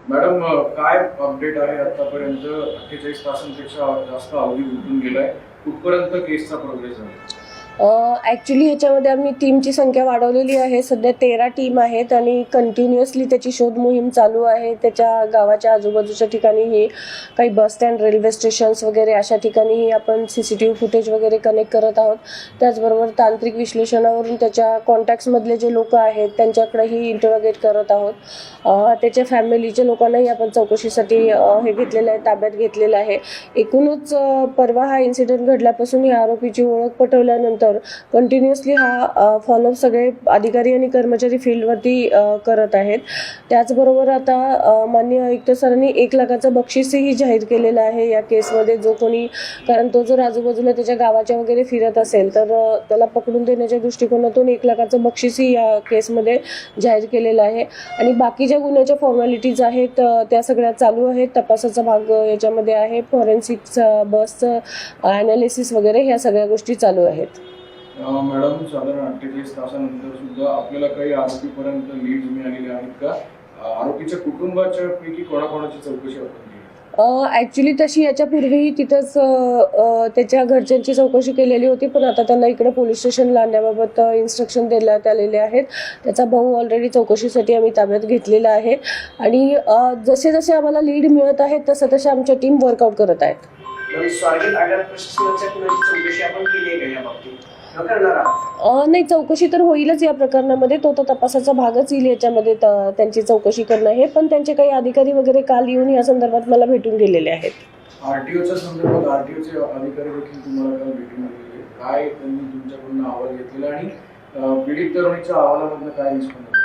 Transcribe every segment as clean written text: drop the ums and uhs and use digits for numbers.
Madam काय update आहे आतापर्यंत? 48 तासांपेक्षा जास्त अवधी उलटून गेलाय. कुठपर्यंत केसचा प्रोग्रेस आहे? ॲक्च्युली ह्याच्यामध्ये आम्ही टीमची संख्या वाढवलेली आहे. सध्या 13 टीम आहेत आणि कंटिन्युअसली त्याची शोध मोहीम चालू आहे. त्याच्या गावाच्या आजूबाजूच्या ठिकाणीही काही बस स्टँड, रेल्वे स्टेशन्स वगैरे अशा ठिकाणीही आपण CCTV फुटेज वगैरे कनेक्ट करत आहोत. त्याचबरोबर तांत्रिक विश्लेषणावरून त्याच्या कॉन्टॅक्ट्समधले जे लोक आहेत त्यांच्याकडेही इंटरोगेट करत आहोत. त्याच्या फॅमिलीच्या लोकांनाही आपण चौकशीसाठी हे घेतलेलं आहे, ताब्यात घेतलेलं आहे. एकूणच परवा हा इन्सिडेंट घडल्यापासून या आरोपीची ओळख पटवल्यानंतर कंटिन्युअसली हा फॉलोअप सगळे अधिकारी आणि कर्मचारी फील्डवरती करत आहेत. त्याचबरोबर आता माननीय आयुक्त सरांनी 1 लाखाचं बक्षीसही जाहीर केलेलं आहे या केसमध्ये. जो कोणी, कारण तो जर आजूबाजूला त्याच्या गावाच्या वगैरे फिरत असेल तर त्याला पकडून देण्याच्या दृष्टिकोनातून 1 लाखाचं बक्षीसही या केसमध्ये जाहीर केलेलं आहे. आणि बाकी ज्या गुन्ह्याच्या फॉर्मॅलिटीज आहेत त्या सगळ्या चालू आहेत. तपासाचा भाग याच्यामध्ये आहे. फॉरेन्सिक्स, बसचं ॲनालिसिस वगैरे ह्या सगळ्या गोष्टी चालू आहेत. मॅडम, साधारण 48 तासानंतर सुद्धा आपल्याला काही आरोपीपर्यंत लीड मिळालेले आहेत का? आरोपीच्या कुटुंबाच्या पैकी कोणाकोणाची चौकशी आपण केली? ॲक्च्युली तशी याच्यापूर्वीही तिथंच त्याच्या घरच्यांची चौकशी केलेली होती, पण आता त्यांना इकडे पोलीस स्टेशनला आणण्याबाबत इन्स्ट्रक्शन देण्यात आलेले आहेत. त्याचा भाऊ ऑलरेडी चौकशीसाठी आम्ही ताब्यात घेतलेला आहे. आणि जसे जसे आम्हाला लीड मिळत आहेत तसं तसे आमच्या टीम वर्कआउट करत आहेत. स्वारगेट आगार प्रशासनाच्या कुणाची चौकशी आपण केली आहे का या बाबतीत? करणार आहात? नाही, चौकशी तर होईलच या प्रकरणामध्ये. तो तर तपासाचा भागच येईल याच्यामध्ये त्यांची चौकशी करणं हे. पण त्यांचे काही अधिकारी वगैरे काल येऊन या संदर्भात मला भेटून गेलेले आहेत. आरटीओच्या संदर्भात आरटीओचे अधिकारी देखील तुम्हाला काल भेटून गेलेले, काय त्यांनी तुमच्याकडून अहवाल घेतलेला आणि पीडित तरुणीच्या अहवालामधनं काय निष्पन्न झालं?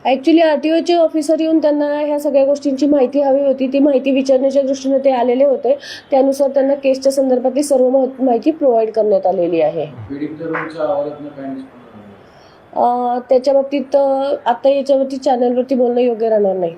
ॲक्च्युली RTOचे ऑफिसर येऊन त्यांना ह्या सगळ्या गोष्टींची माहिती हवी होती. ती माहिती विचारण्याच्या दृष्टीने ते आलेले होते. त्यानुसार त्यांना केसच्या संदर्भातली सर्व माहिती प्रोव्हाइड करण्यात आलेली आहे. पीडित तरुणीच्या अहवालातनं काय निष्पन्न झालं? त्याच्या बाबतीत आता याच्यावरती चॅनलवरती बोलणं योग्य राहणार नाही.